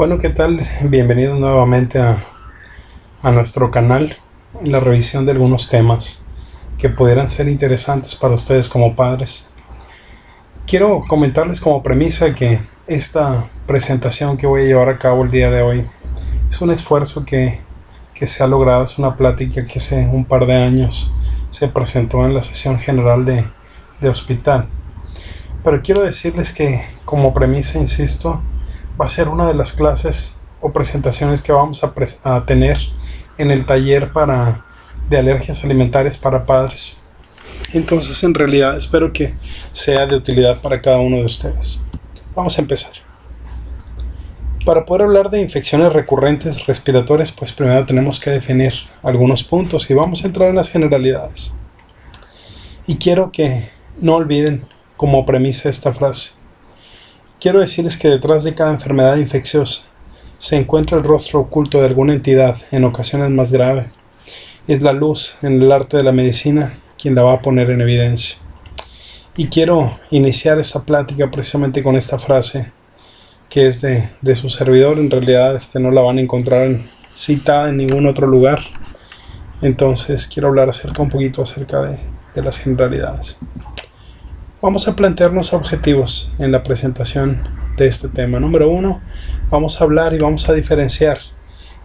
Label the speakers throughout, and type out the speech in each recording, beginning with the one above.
Speaker 1: Bueno, ¿qué tal? Bienvenidos nuevamente a nuestro canal en la revisión de algunos temas que pudieran ser interesantes para ustedes como padres. Quiero comentarles como premisa que esta presentación que voy a llevar a cabo el día de hoy es un esfuerzo que se ha logrado, es una plática que hace un par de años se presentó en la sesión general de hospital. Pero quiero decirles que como premisa, insisto, va a ser una de las clases o presentaciones que vamos a tener en el taller de alergias alimentarias para padres. Entonces, en realidad, espero que sea de utilidad para cada uno de ustedes. Vamos a empezar. Para poder hablar de infecciones recurrentes respiratorias, pues primero tenemos que definir algunos puntos y vamos a entrar en las generalidades. Y quiero que no olviden como premisa esta frase. Quiero decirles que detrás de cada enfermedad infecciosa se encuentra el rostro oculto de alguna entidad, en ocasiones más grave. Es la luz en el arte de la medicina quien la va a poner en evidencia. Y quiero iniciar esta plática precisamente con esta frase, que es de su servidor. En realidad no la van a encontrar citada en ningún otro lugar. Entonces quiero hablar un poquito acerca de las generalidades. Vamos a plantearnos objetivos en la presentación de este tema. Número 1, vamos a hablar y vamos a diferenciar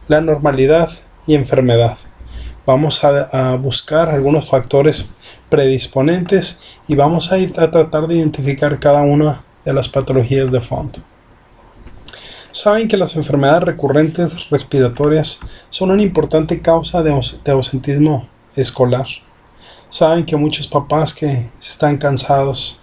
Speaker 1: la normalidad y enfermedad. Vamos a buscar algunos factores predisponentes y vamos a tratar de identificar cada una de las patologías de fondo. Saben que las enfermedades recurrentes respiratorias son una importante causa de ausentismo escolar. Saben que muchos papás que están cansados,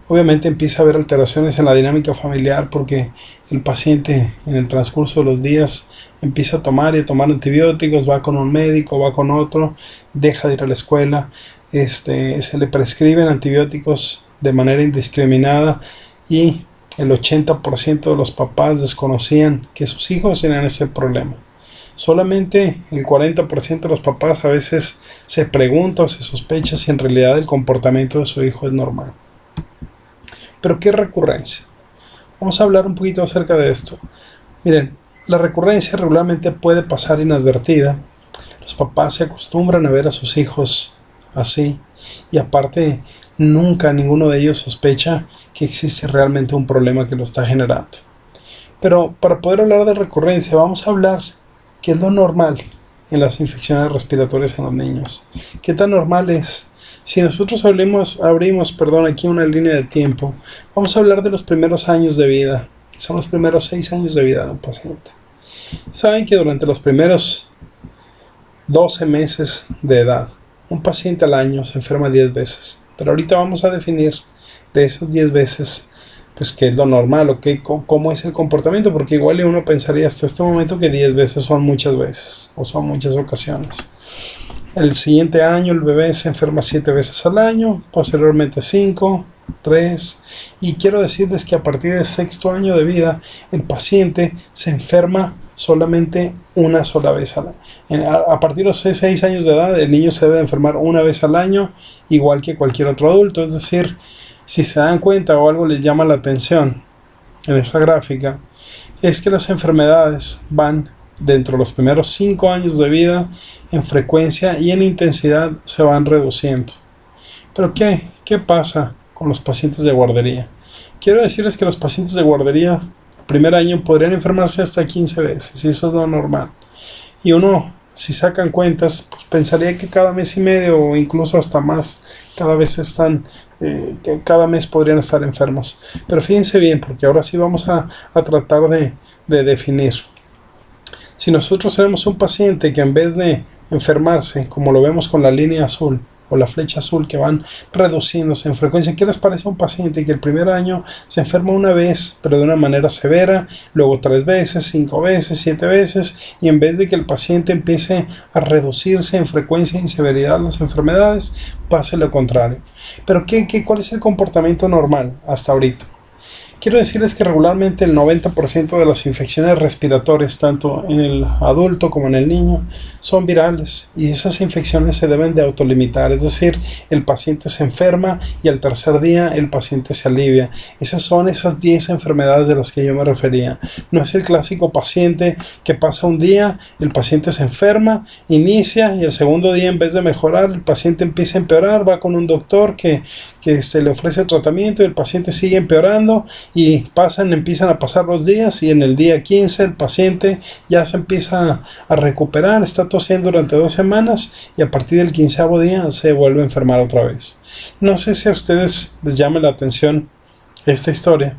Speaker 1: obviamente empieza a haber alteraciones en la dinámica familiar porque el paciente en el transcurso de los días empieza a tomar antibióticos, va con un médico, va con otro, deja de ir a la escuela, se le prescriben antibióticos de manera indiscriminada y el 80% de los papás desconocían que sus hijos tenían ese problema. Solamente el 40% de los papás a veces se pregunta o se sospecha si en realidad el comportamiento de su hijo es normal. ¿Pero qué es recurrencia? Vamos a hablar un poquito acerca de esto. Miren, la recurrencia regularmente puede pasar inadvertida. Los papás se acostumbran a ver a sus hijos así y aparte nunca ninguno de ellos sospecha que existe realmente un problema que lo está generando. Pero para poder hablar de recurrencia vamos a hablar qué es lo normal en las infecciones respiratorias en los niños. ¿Qué tan normal es? Si nosotros abrimos aquí una línea de tiempo, vamos a hablar de los primeros años de vida, que son los primeros 6 años de vida de un paciente. Saben que durante los primeros 12 meses de edad, un paciente al año se enferma 10 veces. Pero ahorita vamos a definir de esas 10 veces pues qué es lo normal o cómo es el comportamiento, porque igual uno pensaría hasta este momento que 10 veces son muchas veces o son muchas ocasiones. El siguiente año el bebé se enferma 7 veces al año, posteriormente 5, 3, y quiero decirles que a partir del 6º año de vida el paciente se enferma solamente una sola vez al año. A partir de los 6 años de edad el niño se debe enfermar una vez al año, igual que cualquier otro adulto. Es decir, si se dan cuenta o algo les llama la atención en esta gráfica, es que las enfermedades van dentro de los primeros 5 años de vida en frecuencia y en intensidad se van reduciendo. ¿Pero qué pasa con los pacientes de guardería? Quiero decirles que los pacientes de guardería el primer año podrían enfermarse hasta 15 veces y eso es lo normal. Y uno, si sacan cuentas, pues pensaría que cada mes y medio o incluso hasta más, cada mes podrían estar enfermos. Pero fíjense bien, porque ahora sí vamos a tratar de definir. Si nosotros tenemos un paciente que en vez de enfermarse, como lo vemos con la línea azul o la flecha azul que van reduciéndose en frecuencia, ¿qué les parece a un paciente que el primer año se enferma una vez, pero de una manera severa, luego 3 veces, 5 veces, 7 veces, y en vez de que el paciente empiece a reducirse en frecuencia y en severidad las enfermedades, pase lo contrario? Pero ¿cuál es el comportamiento normal hasta ahorita? Quiero decirles que regularmente el 90% de las infecciones respiratorias, tanto en el adulto como en el niño, son virales, y esas infecciones se deben de autolimitar, es decir, el paciente se enferma y al tercer día el paciente se alivia. Esas son esas 10 enfermedades de las que yo me refería. No es el clásico paciente que pasa un día, el paciente se enferma, inicia y el segundo día, en vez de mejorar, el paciente empieza a empeorar, va con un doctor que le ofrece tratamiento y el paciente sigue empeorando, y empiezan a pasar los días, y en el día 15 el paciente ya se empieza a recuperar, está tosiendo durante 2 semanas y a partir del 15º día se vuelve a enfermar otra vez. No sé si a ustedes les llame la atención esta historia,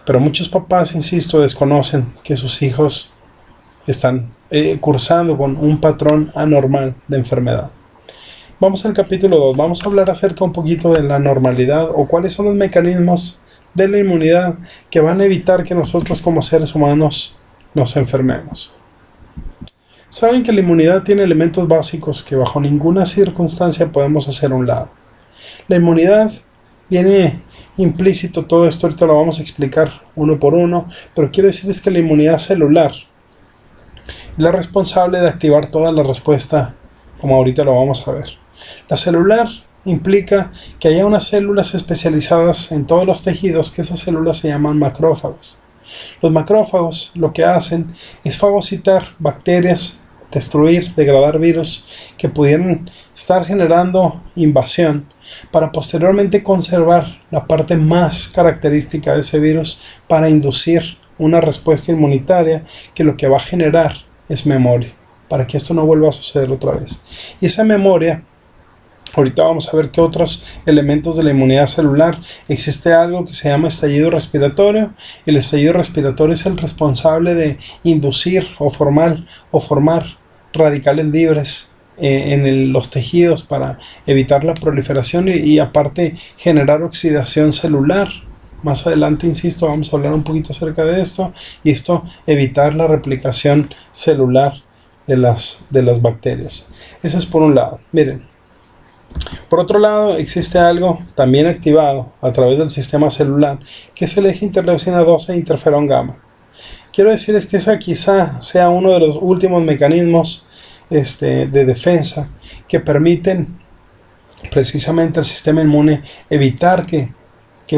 Speaker 1: pero muchos papás, insisto, desconocen que sus hijos están cursando con un patrón anormal de enfermedad. Vamos al capítulo 2, vamos a hablar acerca un poquito de la normalidad o cuáles son los mecanismos de la inmunidad que van a evitar que nosotros como seres humanos nos enfermemos. Saben que la inmunidad tiene elementos básicos que bajo ninguna circunstancia podemos hacer a un lado. La inmunidad viene implícito, todo esto ahorita lo vamos a explicar uno por uno, pero quiero decirles que la inmunidad celular es la responsable de activar toda la respuesta, como ahorita lo vamos a ver. La celular implica que haya unas células especializadas en todos los tejidos, que esas células se llaman macrófagos. Los macrófagos lo que hacen es fagocitar bacterias, destruir, degradar virus que pudieran estar generando invasión, para posteriormente conservar la parte más característica de ese virus para inducir una respuesta inmunitaria que lo que va a generar es memoria, para que esto no vuelva a suceder otra vez. Y esa memoria, ahorita vamos a ver qué otros elementos de la inmunidad celular. Existe algo que se llama estallido respiratorio. El estallido respiratorio es el responsable de inducir o formar radicales libres en los tejidos para evitar la proliferación y aparte generar oxidación celular. Más adelante, insisto, vamos a hablar un poquito acerca de esto, y esto evitar la replicación celular de las bacterias. Eso es por un lado. Miren, por otro lado, existe algo también activado a través del sistema celular, que es el eje interleucina 12 e interferón gamma. Quiero decirles que esa quizá sea uno de los últimos mecanismos de defensa que permiten precisamente al sistema inmune evitar que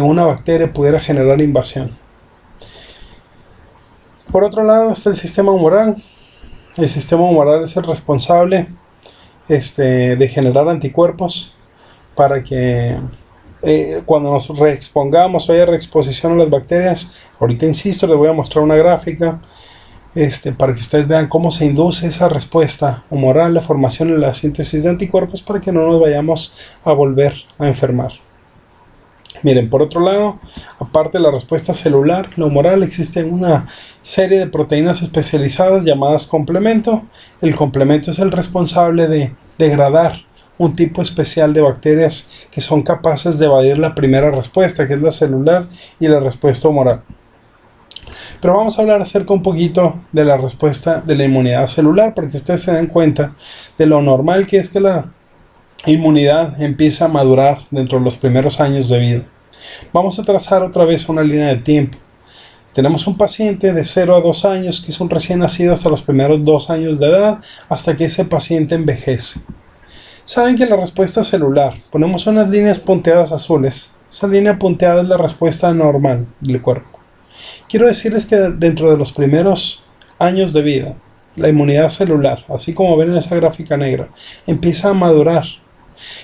Speaker 1: una bacteria pudiera generar invasión. Por otro lado está el sistema humoral. El sistema humoral es el responsable de generar anticuerpos para que cuando nos reexpongamos o haya reexposición a las bacterias. Ahorita, insisto, les voy a mostrar una gráfica para que ustedes vean cómo se induce esa respuesta humoral, la formación y la síntesis de anticuerpos, para que no nos vayamos a volver a enfermar. Miren, por otro lado, aparte de la respuesta celular, la humoral, existe una serie de proteínas especializadas llamadas complemento. El complemento es el responsable de degradar un tipo especial de bacterias que son capaces de evadir la primera respuesta, que es la celular, y la respuesta humoral. Pero vamos a hablar acerca un poquito de la respuesta de la inmunidad celular, para que ustedes se den cuenta de lo normal que es que la inmunidad empieza a madurar dentro de los primeros años de vida. Vamos a trazar otra vez una línea de tiempo. Tenemos un paciente de 0 a 2 años, que es un recién nacido hasta los primeros 2 años de edad, hasta que ese paciente envejece. Saben que la respuesta celular, ponemos unas líneas punteadas azules. Esa línea punteada es la respuesta normal del cuerpo. Quiero decirles que dentro de los primeros años de vida, la inmunidad celular, así como ven en esa gráfica negra, empieza a madurar.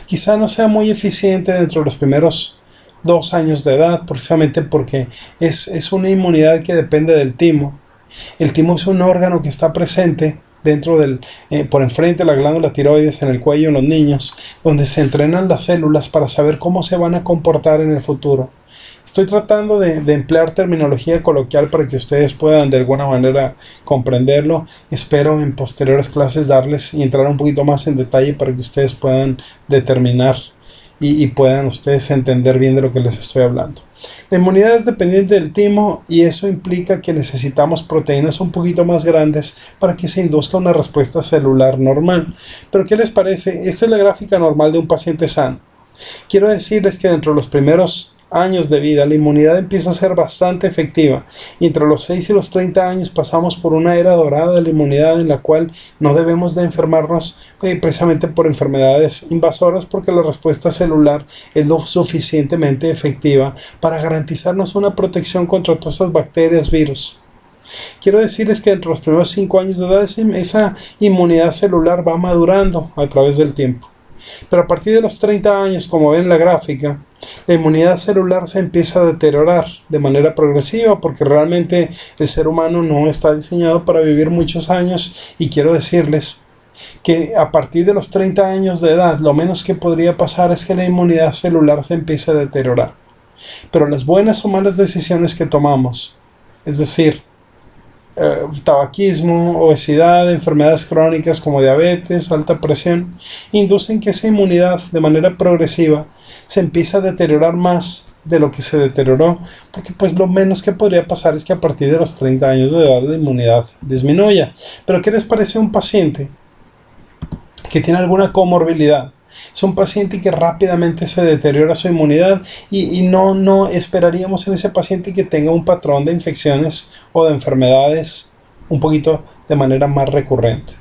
Speaker 1: Quizá no sea muy eficiente dentro de los primeros 2 años de edad, precisamente porque es una inmunidad que depende del timo. El timo es un órgano que está presente dentro por enfrente de la glándula tiroides, en el cuello en los niños, donde se entrenan las células para saber cómo se van a comportar en el futuro. Estoy tratando de emplear terminología coloquial para que ustedes puedan de alguna manera comprenderlo. Espero en posteriores clases darles y entrar un poquito más en detalle para que ustedes puedan determinar y puedan ustedes entender bien de lo que les estoy hablando. La inmunidad es dependiente del timo, y eso implica que necesitamos proteínas un poquito más grandes para que se induzca una respuesta celular normal. Pero ¿qué les parece? Esta es la gráfica normal de un paciente sano. Quiero decirles que dentro de los primeros años de vida, la inmunidad empieza a ser bastante efectiva. Y entre los 6 y los 30 años pasamos por una era dorada de la inmunidad en la cual no debemos de enfermarnos precisamente por enfermedades invasoras, porque la respuesta celular es lo suficientemente efectiva para garantizarnos una protección contra todas esas bacterias, virus. Quiero decirles que entre los primeros 5 años de edad esa inmunidad celular va madurando a través del tiempo. Pero a partir de los 30 años, como ven en la gráfica, la inmunidad celular se empieza a deteriorar de manera progresiva, porque realmente el ser humano no está diseñado para vivir muchos años. Y quiero decirles que a partir de los 30 años de edad, lo menos que podría pasar es que la inmunidad celular se empiece a deteriorar. Pero las buenas o malas decisiones que tomamos, es decir, tabaquismo, obesidad, enfermedades crónicas como diabetes, alta presión, inducen que esa inmunidad de manera progresiva se empieza a deteriorar más de lo que se deterioró, porque pues lo menos que podría pasar es que a partir de los 30 años de edad la inmunidad disminuya. Pero ¿qué les parece un paciente que tiene alguna comorbilidad? Es un paciente que rápidamente se deteriora su inmunidad y no esperaríamos en ese paciente que tenga un patrón de infecciones o de enfermedades un poquito de manera más recurrente.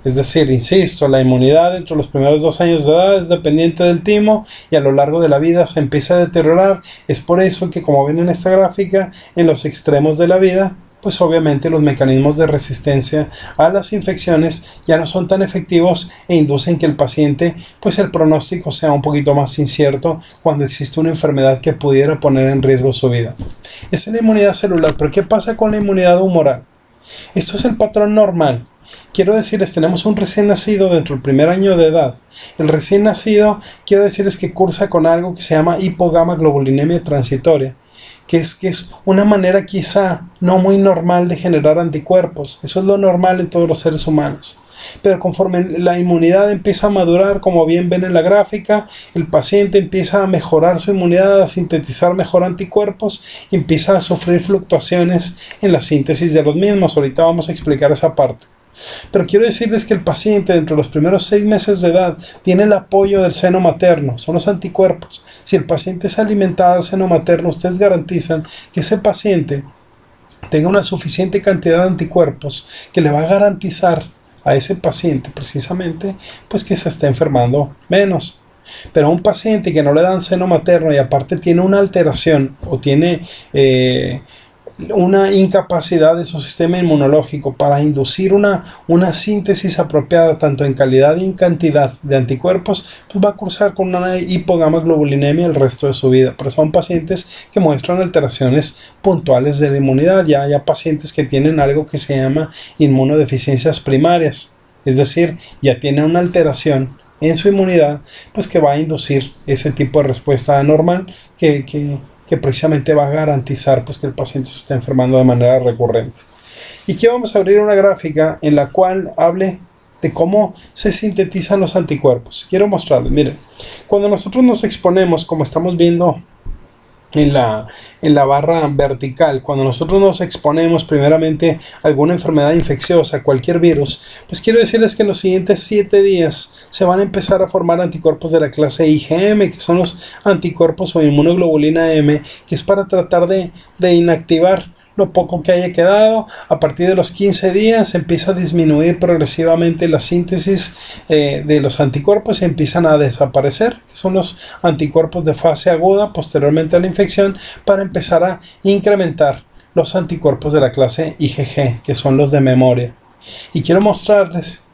Speaker 1: Es decir, insisto, la inmunidad entre los primeros 2 años de edad es dependiente del timo y a lo largo de la vida se empieza a deteriorar. Es por eso que, como ven en esta gráfica, en los extremos de la vida, pues obviamente los mecanismos de resistencia a las infecciones ya no son tan efectivos e inducen que el paciente, pues el pronóstico sea un poquito más incierto cuando existe una enfermedad que pudiera poner en riesgo su vida. Esa es la inmunidad celular, pero ¿qué pasa con la inmunidad humoral? Esto es el patrón normal. Quiero decirles, tenemos un recién nacido dentro del primer año de edad. El recién nacido, quiero decirles que cursa con algo que se llama hipogamaglobulinemia transitoria, que es una manera quizá no muy normal de generar anticuerpos. Eso es lo normal en todos los seres humanos. Pero conforme la inmunidad empieza a madurar, como bien ven en la gráfica, el paciente empieza a mejorar su inmunidad, a sintetizar mejor anticuerpos y empieza a sufrir fluctuaciones en la síntesis de los mismos. Ahorita vamos a explicar esa parte. Pero quiero decirles que el paciente dentro de los primeros 6 meses de edad tiene el apoyo del seno materno, son los anticuerpos. Si el paciente es alimentado al seno materno, ustedes garantizan que ese paciente tenga una suficiente cantidad de anticuerpos que le va a garantizar a ese paciente precisamente pues que se esté enfermando menos. Pero a un paciente que no le dan seno materno y aparte tiene una alteración o tiene una incapacidad de su sistema inmunológico para inducir una síntesis apropiada tanto en calidad y en cantidad de anticuerpos, pues va a cursar con una hipogamaglobulinemia el resto de su vida. Pero son pacientes que muestran alteraciones puntuales de la inmunidad. Ya hay pacientes que tienen algo que se llama inmunodeficiencias primarias, es decir, ya tienen una alteración en su inmunidad pues que va a inducir ese tipo de respuesta anormal que precisamente va a garantizar pues que el paciente se está enfermando de manera recurrente. Y aquí vamos a abrir una gráfica en la cual hable de cómo se sintetizan los anticuerpos. Quiero mostrarles, miren, cuando nosotros nos exponemos, como estamos viendo en la barra vertical, cuando nosotros nos exponemos primeramente a alguna enfermedad infecciosa, cualquier virus, pues quiero decirles que en los siguientes 7 días se van a empezar a formar anticuerpos de la clase IgM, que son los anticuerpos o inmunoglobulina M, que es para tratar de inactivar lo poco que haya quedado. A partir de los 15 días empieza a disminuir progresivamente la síntesis de los anticuerpos y empiezan a desaparecer, que son los anticuerpos de fase aguda posteriormente a la infección, para empezar a incrementar los anticuerpos de la clase IgG, que son los de memoria. Y quiero mostrarles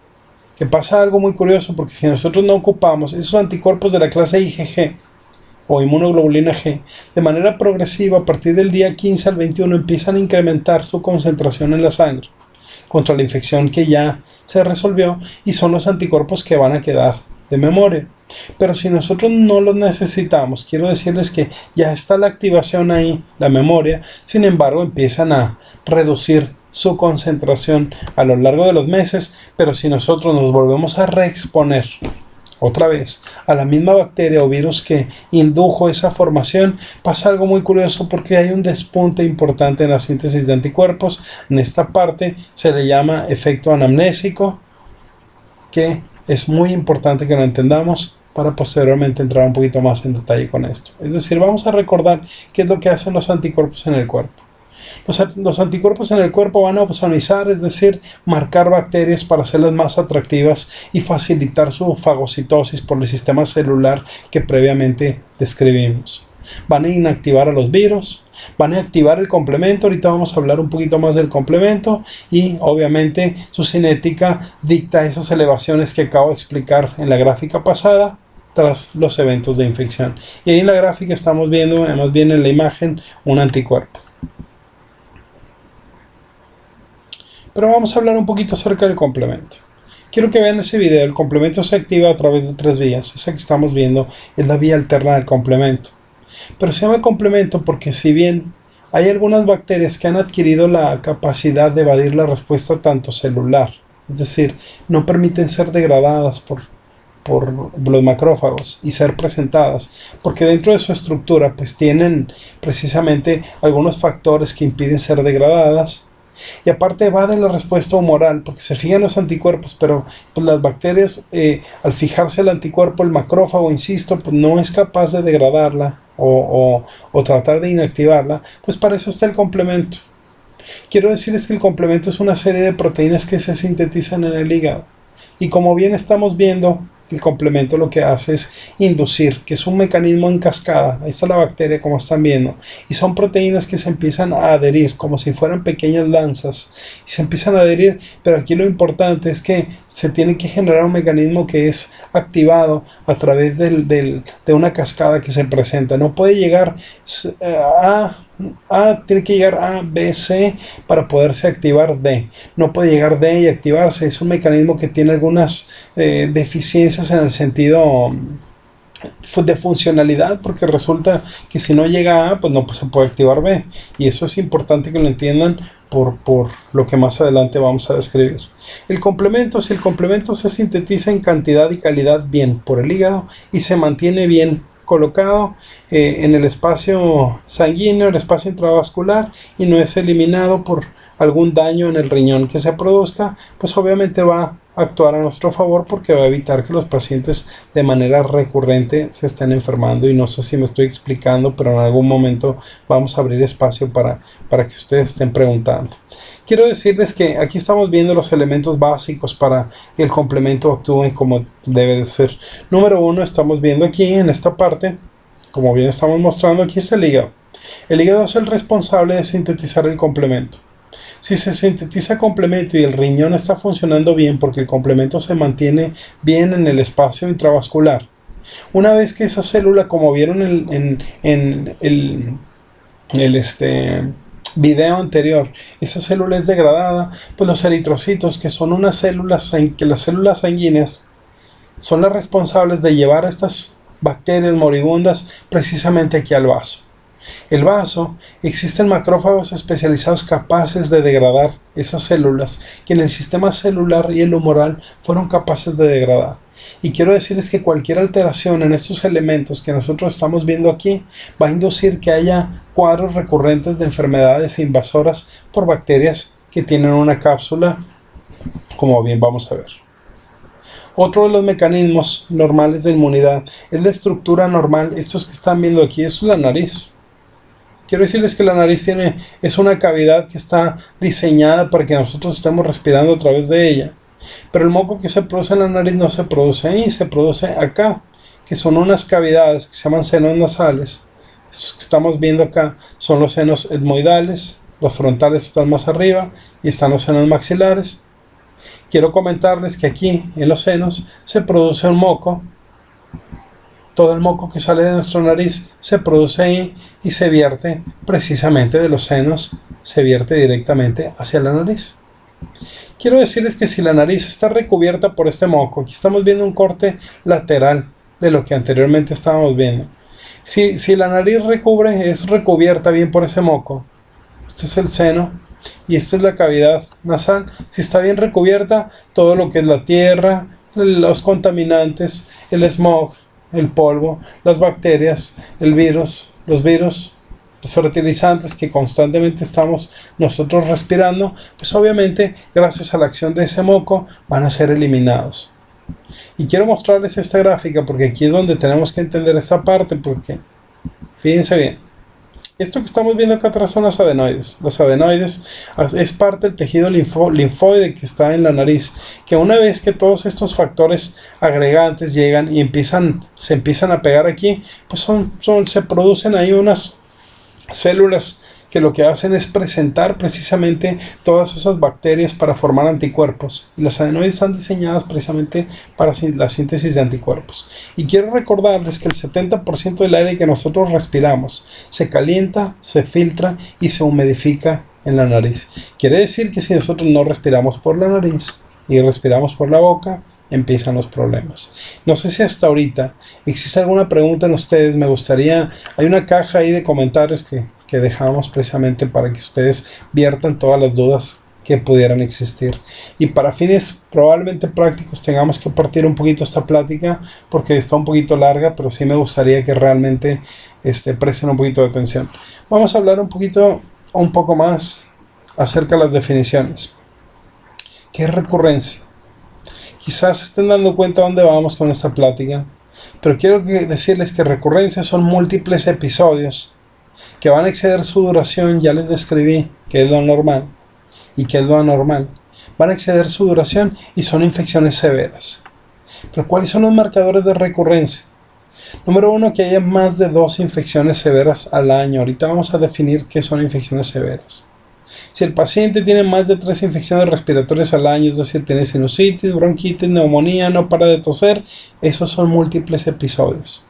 Speaker 1: que pasa algo muy curioso, porque si nosotros no ocupamos esos anticuerpos de la clase IgG o inmunoglobulina G, de manera progresiva a partir del día 15 al 21 empiezan a incrementar su concentración en la sangre contra la infección que ya se resolvió, y son los anticuerpos que van a quedar de memoria. Pero si nosotros no los necesitamos, quiero decirles que ya está la activación ahí, la memoria, sin embargo empiezan a reducir su concentración a lo largo de los meses. Pero si nosotros nos volvemos a reexponer otra vez a la misma bacteria o virus que indujo esa formación, pasa algo muy curioso, porque hay un despunte importante en la síntesis de anticuerpos. En esta parte se le llama efecto anamnésico, que es muy importante que lo entendamos, para posteriormente entrar un poquito más en detalle con esto. Es decir, vamos a recordar qué es lo que hacen los anticuerpos en el cuerpo. Los anticuerpos en el cuerpo van a opsonizar, es decir, marcar bacterias para hacerlas más atractivas y facilitar su fagocitosis por el sistema celular que previamente describimos. Van a inactivar a los virus, van a activar el complemento, ahorita vamos a hablar un poquito más del complemento, y obviamente su cinética dicta esas elevaciones que acabo de explicar en la gráfica pasada tras los eventos de infección. Y ahí en la gráfica estamos viendo, además bien en la imagen, un anticuerpo. Pero vamos a hablar un poquito acerca del complemento. Quiero que vean ese video. El complemento se activa a través de 3 vías. Esa que estamos viendo es la vía alterna del complemento. Pero se llama complemento porque, si bien hay algunas bacterias que han adquirido la capacidad de evadir la respuesta tanto celular, es decir, no permiten ser degradadas por los macrófagos y ser presentadas, porque dentro de su estructura pues tienen precisamente algunos factores que impiden ser degradadas. Y aparte evaden la respuesta humoral, porque se fijan los anticuerpos, pero pues las bacterias, al fijarse el anticuerpo, el macrófago, insisto, pues no es capaz de degradarla o tratar de inactivarla. Pues para eso está el complemento. Quiero decirles que el complemento es una serie de proteínas que se sintetizan en el hígado. Y como bien estamos viendo, el complemento lo que hace es inducir, que es un mecanismo en cascada. Ahí está la bacteria, como están viendo, y son proteínas que se empiezan a adherir como si fueran pequeñas lanzas, y se empiezan a adherir. Pero aquí lo importante es que se tiene que generar un mecanismo que es activado a través de una cascada que se presenta. No puede llegar tiene que llegar A, B, C para poderse activar D. No puede llegar D y activarse. Es un mecanismo que tiene algunas deficiencias en el sentido de funcionalidad, porque resulta que si no llega A, pues no se puede activar B. Y eso es importante que lo entiendan por lo que más adelante vamos a describir. El complemento, si el complemento se sintetiza en cantidad y calidad bien por el hígado y se mantiene bien colocado en el espacio sanguíneo, el espacio intravascular, y no es eliminado por algún daño en el riñón que se produzca, pues obviamente va a actuar a nuestro favor, porque va a evitar que los pacientes de manera recurrente se estén enfermando. Y no sé si me estoy explicando, pero en algún momento vamos a abrir espacio para que ustedes estén preguntando. Quiero decirles que aquí estamos viendo los elementos básicos para que el complemento actúe como debe de ser. Número 1, estamos viendo aquí en esta parte, como bien estamos mostrando, aquí está el hígado. El hígado es el responsable de sintetizar el complemento. Si se sintetiza complemento y el riñón está funcionando bien, porque el complemento se mantiene bien en el espacio intravascular, una vez que esa célula, como vieron en el video anterior, esa célula es degradada, pues los eritrocitos, que son unas células, que las células sanguíneas son las responsables de llevar a estas bacterias moribundas precisamente aquí al vaso. El vaso, existen macrófagos especializados capaces de degradar esas células que en el sistema celular y el humoral fueron capaces de degradar. Y quiero decirles que cualquier alteración en estos elementos que nosotros estamos viendo aquí va a inducir que haya cuadros recurrentes de enfermedades invasoras por bacterias que tienen una cápsula, como bien vamos a ver. Otro de los mecanismos normales de inmunidad es la estructura normal. Estos que están viendo aquí, eso es la nariz. Quiero decirles que la nariz es una cavidad que está diseñada para que nosotros estemos respirando a través de ella. Pero el moco que se produce en la nariz no se produce ahí, se produce acá, que son unas cavidades que se llaman senos nasales. Estos que estamos viendo acá son los senos etmoidales, los frontales están más arriba y están los senos maxilares. Quiero comentarles que aquí en los senos se produce un moco. Todo el moco que sale de nuestra nariz se produce ahí y se vierte precisamente de los senos, se vierte directamente hacia la nariz. Quiero decirles que si la nariz está recubierta por este moco, aquí estamos viendo un corte lateral de lo que anteriormente estábamos viendo. Si la nariz es recubierta bien por ese moco, este es el seno y esta es la cavidad nasal. Si está bien recubierta, todo lo que es la tierra, los contaminantes, el smog, el polvo, las bacterias, los virus, los fertilizantes que constantemente estamos nosotros respirando, pues obviamente gracias a la acción de ese moco van a ser eliminados. Y quiero mostrarles esta gráfica porque aquí es donde tenemos que entender esta parte, porque fíjense bien, esto que estamos viendo acá atrás son las adenoides. Las adenoides es parte del tejido linfoide que está en la nariz, que una vez que todos estos factores agregantes llegan y se empiezan a pegar aquí, pues se producen ahí unas células que lo que hacen es presentar precisamente todas esas bacterias para formar anticuerpos, y las adenoides están diseñadas precisamente para la síntesis de anticuerpos. Y quiero recordarles que el 70% del aire que nosotros respiramos se calienta, se filtra y se humidifica en la nariz. Quiere decir que si nosotros no respiramos por la nariz y respiramos por la boca, empiezan los problemas. No sé si hasta ahorita existe alguna pregunta en ustedes. Me gustaría, hay una caja ahí de comentarios que dejamos precisamente para que ustedes viertan todas las dudas que pudieran existir, y para fines probablemente prácticos tengamos que partir un poquito esta plática porque está un poquito larga, pero sí me gustaría que realmente presten un poquito de atención. Vamos a hablar un poco más acerca de las definiciones. ¿Qué es recurrencia? Quizás se estén dando cuenta dónde vamos con esta plática, pero quiero decirles que recurrencia son múltiples episodios que van a exceder su duración. Ya les describí qué es lo normal y qué es lo anormal. Van a exceder su duración y son infecciones severas. Pero ¿cuáles son los marcadores de recurrencia? Número 1, que haya más de 2 infecciones severas al año. Ahorita vamos a definir qué son infecciones severas. Si el paciente tiene más de 3 infecciones respiratorias al año, es decir, tiene sinusitis, bronquitis, neumonía, no para de toser, esos son múltiples episodios.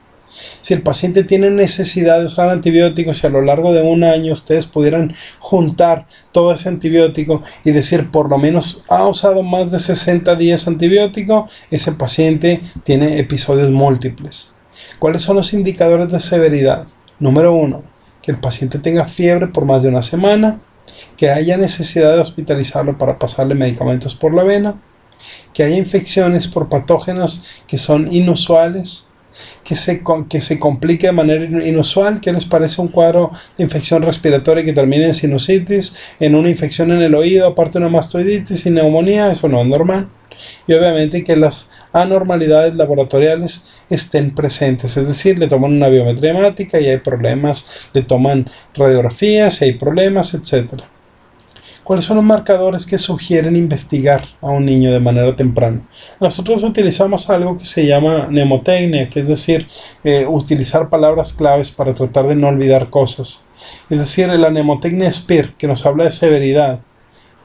Speaker 1: Si el paciente tiene necesidad de usar antibióticos y a lo largo de un año ustedes pudieran juntar todo ese antibiótico y decir por lo menos ha usado más de 60 días antibiótico, ese paciente tiene episodios múltiples. ¿Cuáles son los indicadores de severidad? Número 1, que el paciente tenga fiebre por más de una semana, que haya necesidad de hospitalizarlo para pasarle medicamentos por la vena, que haya infecciones por patógenos que son inusuales, que se complique de manera inusual. ¿Qué les parece un cuadro de infección respiratoria que termine en sinusitis, en una infección en el oído, aparte de una mastoiditis y neumonía? Eso no es normal. Y obviamente que las anormalidades laboratoriales estén presentes, es decir, le toman una biometría hemática y hay problemas, le toman radiografías y hay problemas, etc. ¿Cuáles son los marcadores que sugieren investigar a un niño de manera temprana? Nosotros utilizamos algo que se llama mnemotecnia, que es decir, utilizar palabras claves para tratar de no olvidar cosas. Es decir, la mnemotecnia SPIR, que nos habla de severidad.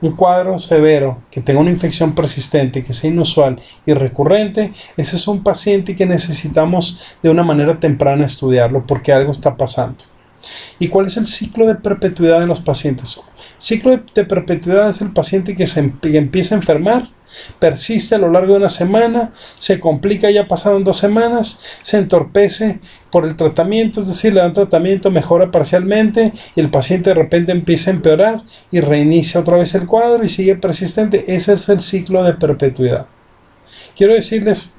Speaker 1: Un cuadro severo que tenga una infección persistente, que sea inusual y recurrente, ese es un paciente que necesitamos de una manera temprana estudiarlo porque algo está pasando. ¿Y cuál es el ciclo de perpetuidad de los pacientes? Ciclo de perpetuidad es el paciente que empieza a enfermar, persiste a lo largo de una semana, se complica ya pasaron 2 semanas, se entorpece por el tratamiento, es decir, le dan tratamiento, mejora parcialmente y el paciente de repente empieza a empeorar y reinicia otra vez el cuadro y sigue persistente. Ese es el ciclo de perpetuidad. Quiero decirles,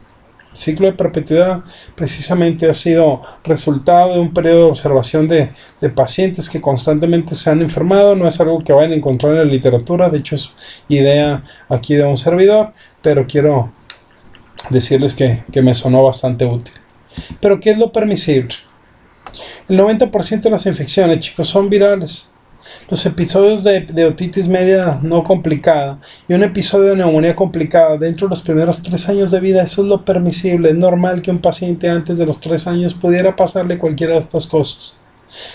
Speaker 1: el ciclo de perpetuidad precisamente ha sido resultado de un periodo de observación de pacientes que constantemente se han enfermado. No es algo que vayan a encontrar en la literatura, de hecho es idea aquí de un servidor, pero quiero decirles que me sonó bastante útil. ¿Pero qué es lo permisible? El 90% de las infecciones, chicos, son virales. Los episodios de otitis media no complicada y un episodio de neumonía complicada dentro de los primeros 3 años de vida, eso es lo permisible. Es normal que un paciente antes de los 3 años pudiera pasarle cualquiera de estas cosas.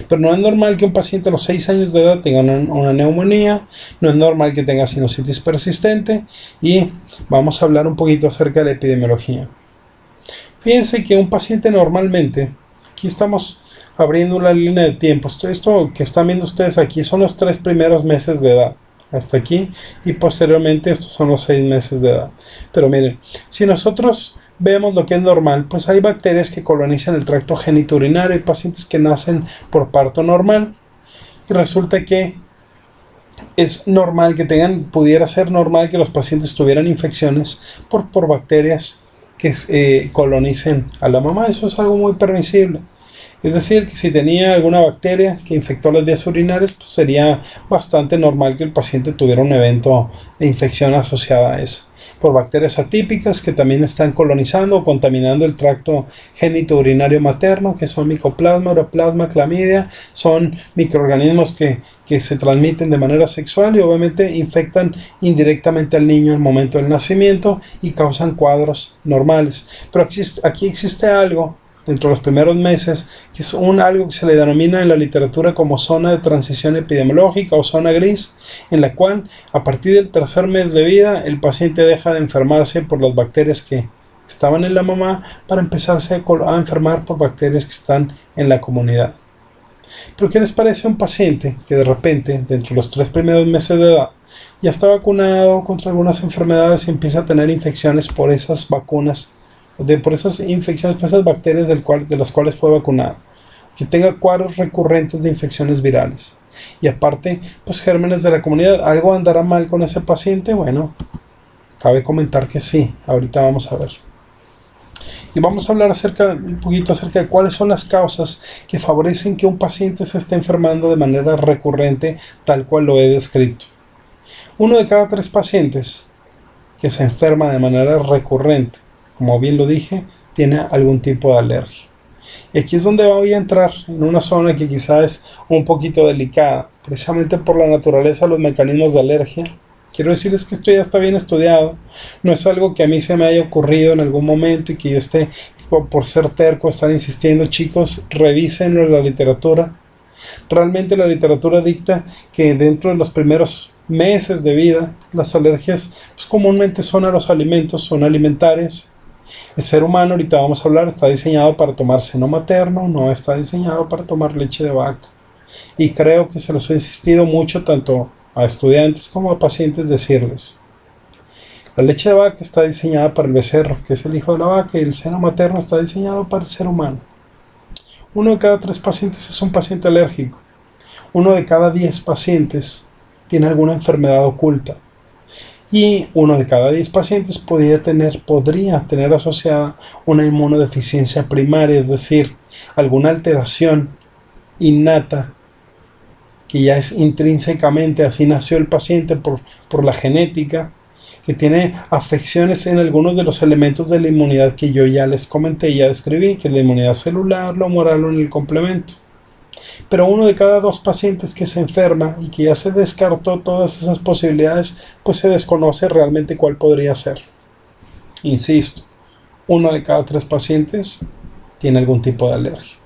Speaker 1: Pero no es normal que un paciente a los 6 años de edad tenga una neumonía, no es normal que tenga sinusitis persistente, y vamos a hablar un poquito acerca de la epidemiología. Fíjense que un paciente normalmente, aquí estamos abriendo una línea de tiempo, esto que están viendo ustedes aquí son los 3 primeros meses de edad, hasta aquí, y posteriormente estos son los 6 meses de edad. Pero miren, si nosotros vemos lo que es normal, pues hay bacterias que colonizan el tracto genitourinario, hay pacientes que nacen por parto normal, y resulta que es normal que pudiera ser normal que los pacientes tuvieran infecciones por bacterias que colonicen a la mamá. Eso es algo muy permisible. Es decir, que si tenía alguna bacteria que infectó las vías urinarias, pues sería bastante normal que el paciente tuviera un evento de infección asociada a eso. por bacterias atípicas que también están colonizando o contaminando el tracto genitourinario materno, que son micoplasma, uroplasma, clamidia. Son microorganismos que se transmiten de manera sexual y obviamente infectan indirectamente al niño en el momento del nacimiento y causan cuadros normales. Pero aquí existe algo dentro de los primeros meses, que es algo que se le denomina en la literatura como zona de transición epidemiológica o zona gris, en la cual a partir del tercer mes de vida el paciente deja de enfermarse por las bacterias que estaban en la mamá para empezarse a enfermar por bacterias que están en la comunidad. Pero ¿qué les parece a un paciente que de repente, dentro de los 3 primeros meses de edad, ya está vacunado contra algunas enfermedades y empieza a tener infecciones por esas vacunas, por esas infecciones, por esas bacterias de las cuales fue vacunado? Que tenga cuadros recurrentes de infecciones virales. Y aparte, pues gérmenes de la comunidad. ¿Algo andará mal con ese paciente? Bueno, cabe comentar que sí. Ahorita vamos a ver. Y vamos a hablar un poquito acerca de cuáles son las causas que favorecen que un paciente se esté enfermando de manera recurrente, tal cual lo he descrito. 1 de cada 3 pacientes que se enferma de manera recurrente, como bien lo dije, tiene algún tipo de alergia. Y aquí es donde voy a entrar en una zona que quizás es un poquito delicada, precisamente por la naturaleza de los mecanismos de alergia. Quiero decirles que esto ya está bien estudiado, no es algo que a mí se me haya ocurrido en algún momento y que yo esté, por ser terco, estar insistiendo. Chicos, revísenlo en la literatura. Realmente la literatura dicta que dentro de los primeros meses de vida, las alergias pues comúnmente son a los alimentos, son alimentarias. El ser humano, ahorita vamos a hablar, está diseñado para tomar seno materno, no está diseñado para tomar leche de vaca. Y creo que se los he insistido mucho tanto a estudiantes como a pacientes decirles: la leche de vaca está diseñada para el becerro, que es el hijo de la vaca, y el seno materno está diseñado para el ser humano. 1 de cada 3 pacientes es un paciente alérgico. 1 de cada 10 pacientes tiene alguna enfermedad oculta. Y 1 de cada 10 pacientes podría tener asociada una inmunodeficiencia primaria, es decir, alguna alteración innata que ya es intrínsecamente, así nació el paciente por la genética, que tiene afecciones en algunos de los elementos de la inmunidad que yo ya les comenté y ya describí, que es la inmunidad celular, lo humoral o en el complemento. Pero 1 de cada 2 pacientes que se enferma y que ya se descartó todas esas posibilidades, pues se desconoce realmente cuál podría ser. Insisto, 1 de cada 3 pacientes tiene algún tipo de alergia.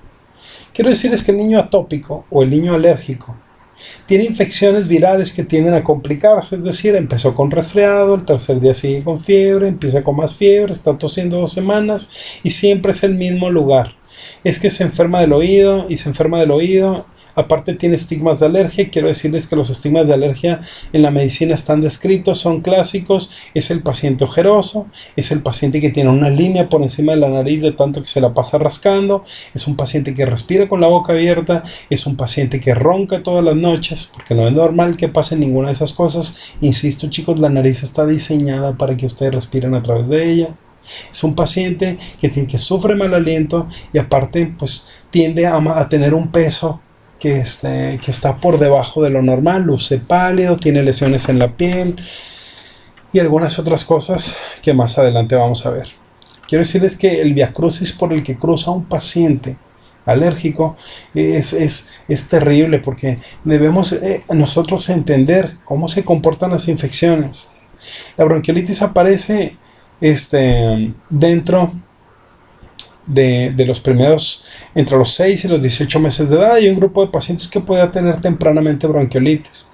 Speaker 1: Quiero decirles que el niño atópico o el niño alérgico tiene infecciones virales que tienden a complicarse, es decir, empezó con resfriado, el tercer día sigue con fiebre, empieza con más fiebre, está tosiendo 2 semanas y siempre es el mismo lugar. Es que se enferma del oído y se enferma del oído. Aparte tiene estigmas de alergia. Quiero decirles que los estigmas de alergia en la medicina están descritos, son clásicos. Es el paciente ojeroso, es el paciente que tiene una línea por encima de la nariz de tanto que se la pasa rascando, es un paciente que respira con la boca abierta, es un paciente que ronca todas las noches, porque no es normal que pase ninguna de esas cosas. Insisto, chicos, la nariz está diseñada para que ustedes respiren a través de ella. Es un paciente que sufre mal aliento y aparte pues tiende a tener un peso que está por debajo de lo normal, luce pálido, tiene lesiones en la piel y algunas otras cosas que más adelante vamos a ver. Quiero decirles que el viacrucis por el que cruza un paciente alérgico es terrible, porque debemos nosotros entender cómo se comportan las infecciones. La bronquiolitis aparece dentro de los primeros, entre los 6 y los 18 meses de edad. Hay un grupo de pacientes que puede tener tempranamente bronquiolitis,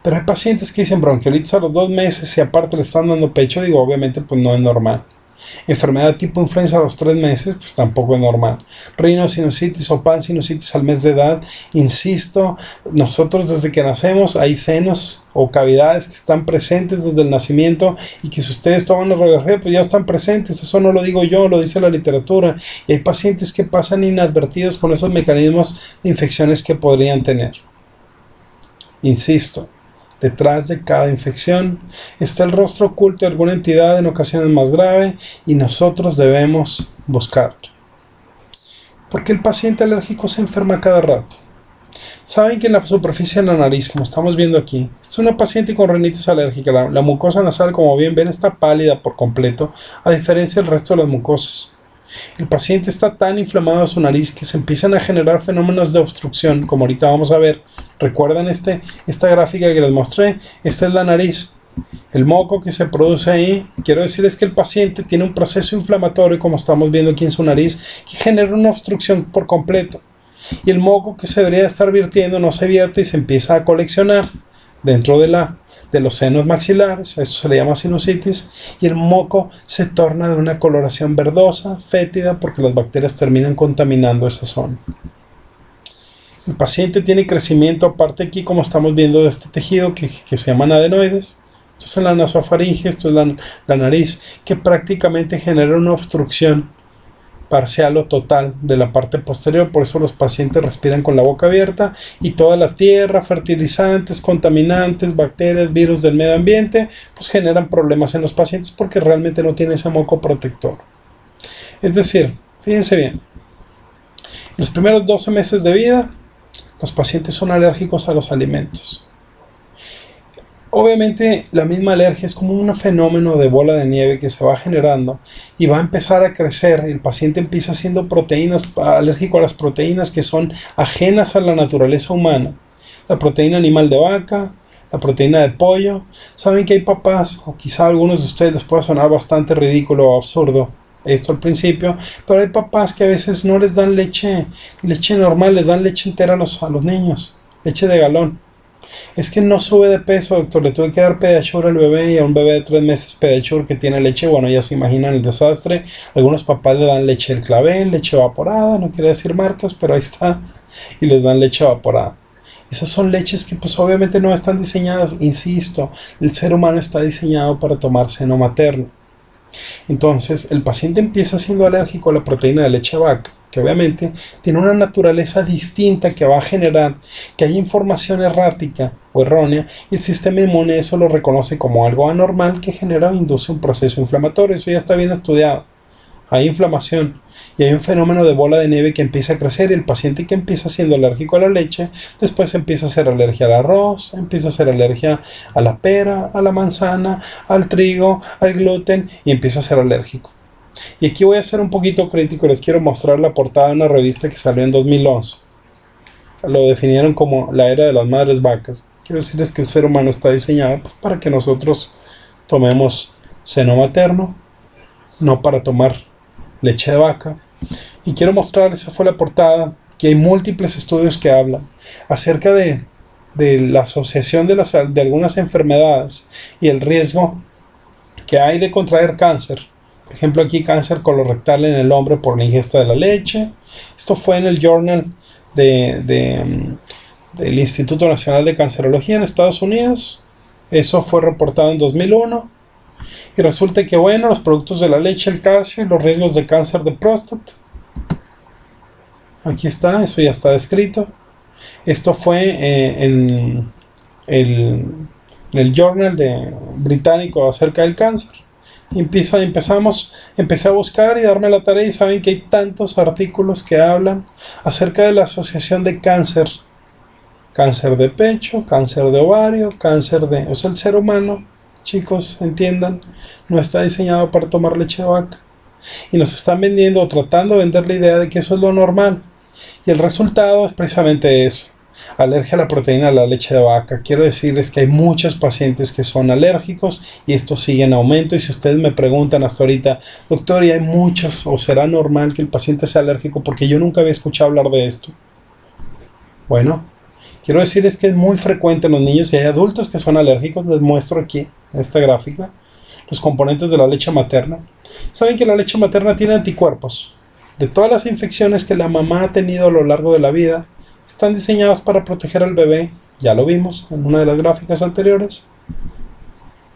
Speaker 1: pero hay pacientes que dicen bronquiolitis a los 2 meses y aparte le están dando pecho. Digo, obviamente pues no es normal. Enfermedad tipo influenza a los 3 meses, pues tampoco es normal. Rinosinusitis o pansinusitis al mes de edad, insisto, nosotros desde que nacemos hay senos o cavidades que están presentes desde el nacimiento y que si ustedes toman la radiografía pues ya están presentes. Eso no lo digo yo, lo dice la literatura. Y hay pacientes que pasan inadvertidos con esos mecanismos de infecciones que podrían tener. Insisto, detrás de cada infección está el rostro oculto de alguna entidad, en ocasiones más grave, y nosotros debemos buscarlo. ¿Por qué el paciente alérgico se enferma cada rato? Saben que en la superficie de la nariz, como estamos viendo aquí, es una paciente con rinitis alérgica. La mucosa nasal, como bien ven, está pálida por completo, a diferencia del resto de las mucosas. El paciente está tan inflamado de su nariz que se empiezan a generar fenómenos de obstrucción, como ahorita vamos a ver. ¿Recuerdan esta gráfica que les mostré? Esta es la nariz. El moco que se produce ahí, quiero decirles que el paciente tiene un proceso inflamatorio, como estamos viendo aquí en su nariz, que genera una obstrucción por completo. Y el moco que se debería estar virtiendo no se vierte y se empieza a coleccionar dentro de los senos maxilares. Eso se le llama sinusitis, y el moco se torna de una coloración verdosa, fétida, porque las bacterias terminan contaminando esa zona. El paciente tiene crecimiento aparte aquí, como estamos viendo, de este tejido que se llaman adenoides. Esto es la nasofaringe, esto es la nariz, que prácticamente genera una obstrucción parcial o total de la parte posterior. Por eso los pacientes respiran con la boca abierta, y toda la tierra, fertilizantes, contaminantes, bacterias, virus del medio ambiente, pues generan problemas en los pacientes porque realmente no tiene ese moco protector. Es decir, fíjense bien, en los primeros 12 meses de vida los pacientes son alérgicos a los alimentos. Obviamente la misma alergia es como un fenómeno de bola de nieve que se va generando y va a empezar a crecer. El paciente empieza siendo alérgico a las proteínas que son ajenas a la naturaleza humana. La proteína animal de vaca, la proteína de pollo. Saben que hay papás, o quizá a algunos de ustedes les pueda sonar bastante ridículo o absurdo esto al principio, pero hay papás que a veces no les dan leche normal, les dan leche entera a los niños, leche de galón. Es que no sube de peso, doctor, le tuve que dar Pediasure al bebé, y a un bebé de 3 meses Pediasure que tiene leche, bueno, ya se imaginan el desastre. Algunos papás le dan leche del clavel, leche evaporada, no quiero decir marcas, pero ahí está, y les dan leche evaporada. Esas son leches que pues obviamente no están diseñadas, insisto, el ser humano está diseñado para tomar seno materno. Entonces el paciente empieza siendo alérgico a la proteína de leche de vaca, que obviamente tiene una naturaleza distinta que va a generar que haya información errática o errónea, y el sistema inmune eso lo reconoce como algo anormal que genera o induce un proceso inflamatorio. Eso ya está bien estudiado. Hay inflamación y hay un fenómeno de bola de nieve que empieza a crecer, y el paciente que empieza siendo alérgico a la leche, después empieza a hacer alergia al arroz, empieza a hacer alergia a la pera, a la manzana, al trigo, al gluten, y empieza a ser alérgico. Y aquí voy a ser un poquito crítico, les quiero mostrar la portada de una revista que salió en 2011. Lo definieron como la era de las madres vacas. Quiero decirles que el ser humano está diseñado pues para que nosotros tomemos seno materno, no para tomar leche de vaca. Y quiero mostrarles, esa fue la portada, que hay múltiples estudios que hablan acerca de la asociación de algunas enfermedades y el riesgo que hay de contraer cáncer. Por ejemplo, aquí cáncer colorectal en el hombre por la ingesta de la leche. Esto fue en el Journal del Instituto Nacional de Cancerología en Estados Unidos. Eso fue reportado en 2001. Y resulta que, bueno, los productos de la leche, el calcio y los riesgos de cáncer de próstata. Aquí está, eso ya está descrito. Esto fue en el Journal británico acerca del cáncer. Y empecé a buscar y darme la tarea, y saben que hay tantos artículos que hablan acerca de la asociación de cáncer. Cáncer de pecho, cáncer de ovario, o sea, el ser humano, chicos, entiendan, no está diseñado para tomar leche de vaca. Y nos están vendiendo o tratando de vender la idea de que eso es lo normal. Y el resultado es precisamente eso. Alergia a la proteína de la leche de vaca. Quiero decirles que hay muchos pacientes que son alérgicos y esto sigue en aumento. Y si ustedes me preguntan hasta ahorita, doctor, ¿y hay muchos o será normal que el paciente sea alérgico? Porque yo nunca había escuchado hablar de esto. Bueno, quiero decirles que es muy frecuente en los niños y hay adultos que son alérgicos. Les muestro aquí en esta gráfica los componentes de la leche materna. Saben que la leche materna tiene anticuerpos de todas las infecciones que la mamá ha tenido a lo largo de la vida. Están diseñadas para proteger al bebé, ya lo vimos en una de las gráficas anteriores.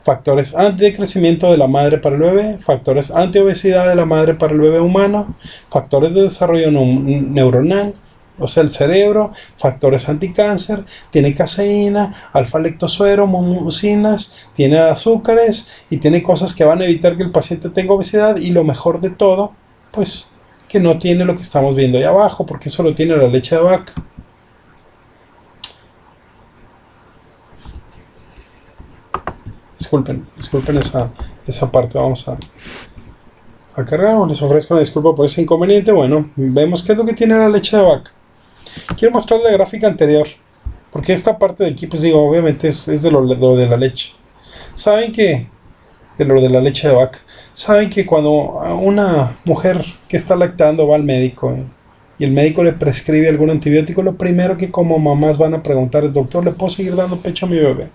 Speaker 1: Factores anti-crecimiento de la madre para el bebé, factores anti-obesidad de la madre para el bebé humano, factores de desarrollo neuronal, o sea, el cerebro, factores anticáncer, tiene caseína, alfa-lactosuero, mucinas, tiene azúcares y tiene cosas que van a evitar que el paciente tenga obesidad, y lo mejor de todo, pues que no tiene lo que estamos viendo ahí abajo, porque eso lo tiene la leche de vaca. disculpen esa parte. Vamos a cargar, o les ofrezco una disculpa por ese inconveniente. Bueno, vemos qué es lo que tiene la leche de vaca. Quiero mostrar la gráfica anterior, porque esta parte de aquí, pues digo, obviamente es de lo de la leche. Saben que, de lo de la leche de vaca, saben que cuando una mujer que está lactando va al médico y el médico le prescribe algún antibiótico, lo primero que como mamás van a preguntar es: doctor, ¿le puedo seguir dando pecho a mi bebé?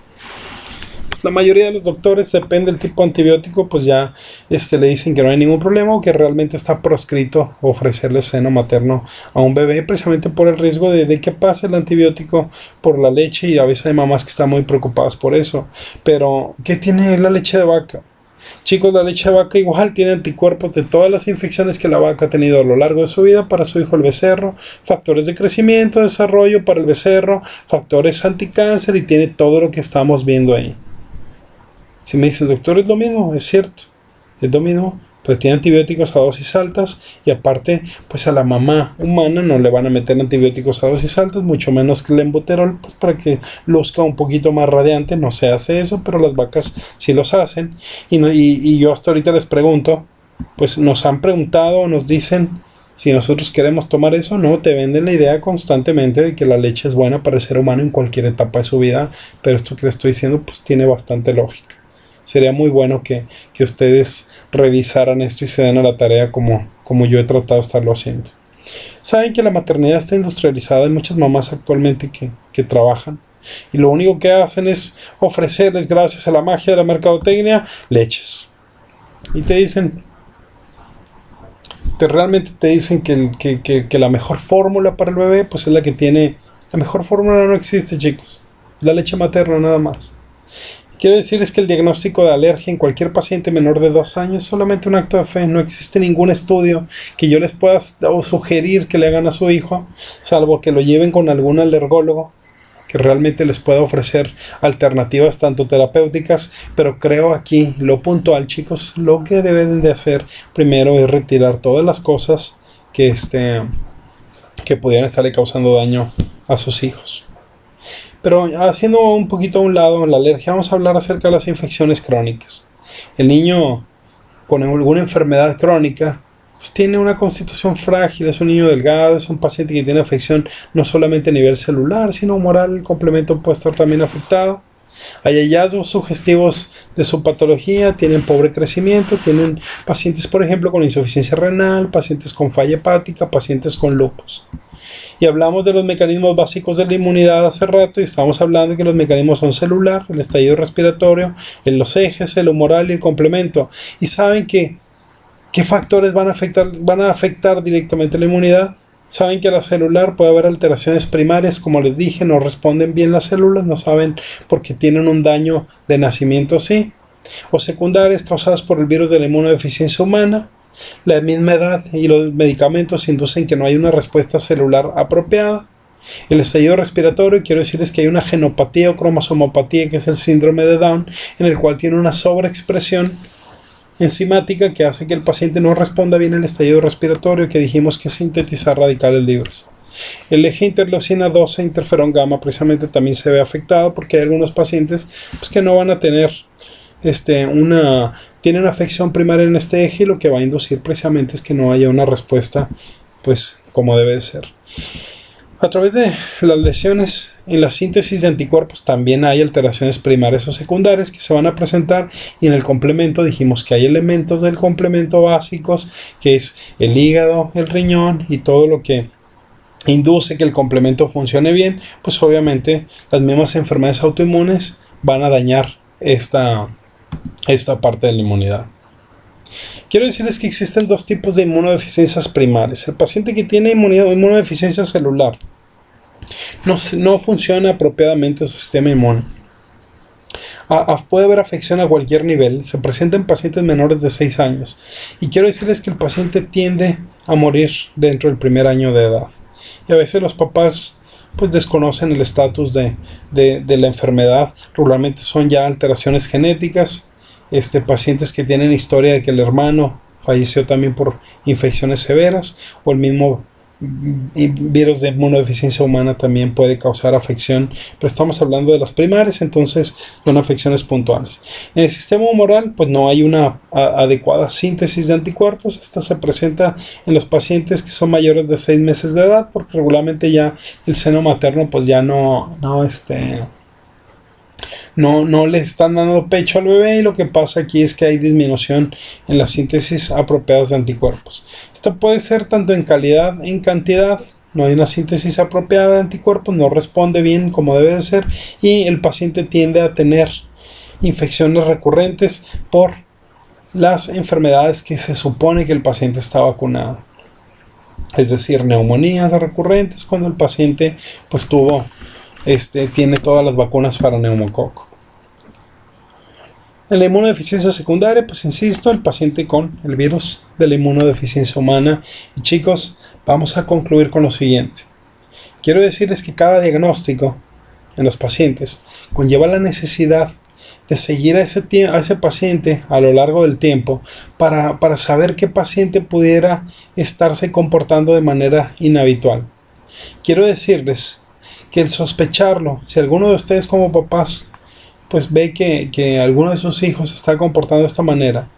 Speaker 1: La mayoría de los doctores, depende del tipo de antibiótico, pues ya le dicen que no hay ningún problema, o que realmente está proscrito ofrecerle seno materno a un bebé, precisamente por el riesgo de que pase el antibiótico por la leche, y a veces hay mamás que están muy preocupadas por eso. Pero, ¿qué tiene la leche de vaca? Chicos, la leche de vaca igual tiene anticuerpos de todas las infecciones que la vaca ha tenido a lo largo de su vida para su hijo el becerro, factores de crecimiento, desarrollo para el becerro, factores anticáncer, y tiene todo lo que estamos viendo ahí. Si me dices: doctor, es lo mismo, es cierto, es lo mismo, pero tiene antibióticos a dosis altas, y aparte, pues a la mamá humana no le van a meter antibióticos a dosis altas, mucho menos que el Clenbuterol, pues para que luzca un poquito más radiante. No se hace eso, pero las vacas sí los hacen. Y yo hasta ahorita les pregunto, pues nos han preguntado, nos dicen si nosotros queremos tomar eso. No, te venden la idea constantemente de que la leche es buena para el ser humano en cualquier etapa de su vida, pero esto que les estoy diciendo pues tiene bastante lógica. Sería muy bueno que ustedes revisaran esto y se den a la tarea como yo he tratado de estarlo haciendo. Saben que la maternidad está industrializada. Hay muchas mamás actualmente que trabajan, y lo único que hacen es ofrecerles, gracias a la magia de la mercadotecnia, leches. Y te dicen, realmente te dicen que la mejor fórmula para el bebé pues es la que tiene. La mejor fórmula no existe, chicos. La leche materna nada más. Quiero decirles que el diagnóstico de alergia en cualquier paciente menor de 2 años es solamente un acto de fe. No existe ningún estudio que yo les pueda sugerir que le hagan a su hijo, salvo que lo lleven con algún alergólogo que realmente les pueda ofrecer alternativas tanto terapéuticas. Pero creo aquí lo puntual, chicos, lo que deben de hacer primero es retirar todas las cosas que pudieran estarle causando daño a sus hijos. Pero haciendo un poquito a un lado la alergia, vamos a hablar acerca de las infecciones crónicas. El niño con alguna enfermedad crónica pues tiene una constitución frágil, es un niño delgado, es un paciente que tiene afección no solamente a nivel celular, sino moral. El complemento puede estar también afectado. Hay hallazgos sugestivos de su patología, tienen pobre crecimiento, tienen pacientes, por ejemplo, con insuficiencia renal, pacientes con falla hepática, pacientes con lupus. Y hablamos de los mecanismos básicos de la inmunidad hace rato, y estamos hablando de que los mecanismos son celular, el estallido respiratorio, los ejes, el humoral y el complemento. Y saben que ¿qué factores van a afectar directamente la inmunidad? Saben que a la celular puede haber alteraciones primarias, como les dije, no responden bien las células, no saben porque tienen un daño de nacimiento, sí, o secundarias causadas por el virus de la inmunodeficiencia humana. La misma edad y los medicamentos inducen que no hay una respuesta celular apropiada. El estallido respiratorio, quiero decirles que hay una genopatía o cromosomopatía, que es el síndrome de Down, en el cual tiene una sobreexpresión enzimática que hace que el paciente no responda bien al estallido respiratorio, que dijimos que es sintetizar radicales libres. El eje interleucina 12 interferón gamma precisamente también se ve afectado, porque hay algunos pacientes pues, que no van a tener tienen una afección primaria en este eje, y lo que va a inducir precisamente es que no haya una respuesta pues como debe ser. A través de las lesiones en la síntesis de anticuerpos también hay alteraciones primarias o secundarias que se van a presentar, y en el complemento dijimos que hay elementos del complemento básicos, que es el hígado, el riñón y todo lo que induce que el complemento funcione bien. Pues obviamente las mismas enfermedades autoinmunes van a dañar esta parte de la inmunidad. Quiero decirles que existen 2 tipos de inmunodeficiencias primarias. El paciente que tiene inmunodeficiencia celular no funciona apropiadamente su sistema inmune. Puede haber afección a cualquier nivel, se presenta en pacientes menores de 6 años, y quiero decirles que el paciente tiende a morir dentro del primer año de edad, y a veces los papás pues desconocen el estatus de la enfermedad. Regularmente son ya alteraciones genéticas, pacientes que tienen historia de que el hermano falleció también por infecciones severas, o el mismo y virus de inmunodeficiencia humana también puede causar afección, pero estamos hablando de las primarias, entonces son afecciones puntuales. En el sistema humoral, pues no hay una adecuada síntesis de anticuerpos. Esta se presenta en los pacientes que son mayores de 6 meses de edad, porque regularmente ya el seno materno pues ya no le están dando pecho al bebé, y lo que pasa aquí es que hay disminución en las síntesis apropiadas de anticuerpos. Esto puede ser tanto en calidad, en cantidad. No hay una síntesis apropiada de anticuerpos, no responde bien como debe de ser, y el paciente tiende a tener infecciones recurrentes por las enfermedades que se supone que el paciente está vacunado. Es decir, neumonías recurrentes cuando el paciente pues tiene todas las vacunas para neumococo. En la inmunodeficiencia secundaria, pues insisto, el paciente con el virus de la inmunodeficiencia humana. Y chicos, vamos a concluir con lo siguiente. Quiero decirles que cada diagnóstico en los pacientes conlleva la necesidad de seguir a ese paciente a lo largo del tiempo para saber qué paciente pudiera estarse comportando de manera inhabitual. Quiero decirles que el sospecharlo, si alguno de ustedes como papás pues ve que alguno de sus hijos se está comportando de esta manera,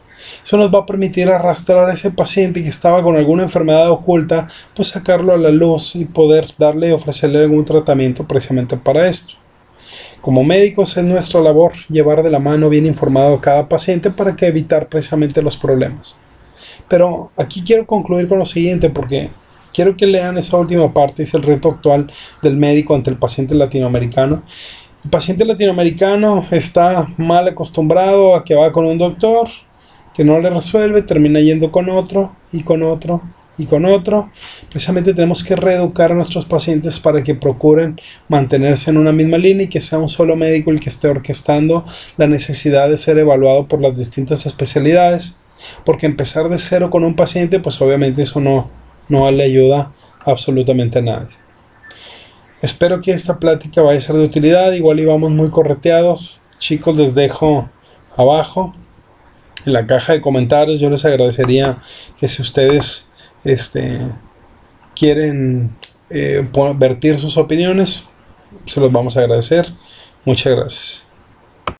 Speaker 1: eso nos va a permitir arrastrar a ese paciente que estaba con alguna enfermedad oculta, pues sacarlo a la luz y poder ofrecerle algún tratamiento precisamente para esto. Como médicos es nuestra labor llevar de la mano bien informado a cada paciente para evitar precisamente los problemas. Pero aquí quiero concluir con lo siguiente, porque quiero que lean esa última parte. Es el reto actual del médico ante el paciente latinoamericano. El paciente latinoamericano está mal acostumbrado a que va con un doctor que no le resuelve, termina yendo con otro y con otro y con otro. Precisamente tenemos que reeducar a nuestros pacientes para que procuren mantenerse en una misma línea y que sea un solo médico el que esté orquestando la necesidad de ser evaluado por las distintas especialidades, porque empezar de cero con un paciente, pues obviamente eso no le ayuda absolutamente a nadie. Espero que esta plática vaya a ser de utilidad. Igual íbamos muy correteados. Chicos, les dejo abajo en la caja de comentarios. Yo les agradecería que si ustedes quieren vertir sus opiniones, se los vamos a agradecer. Muchas gracias.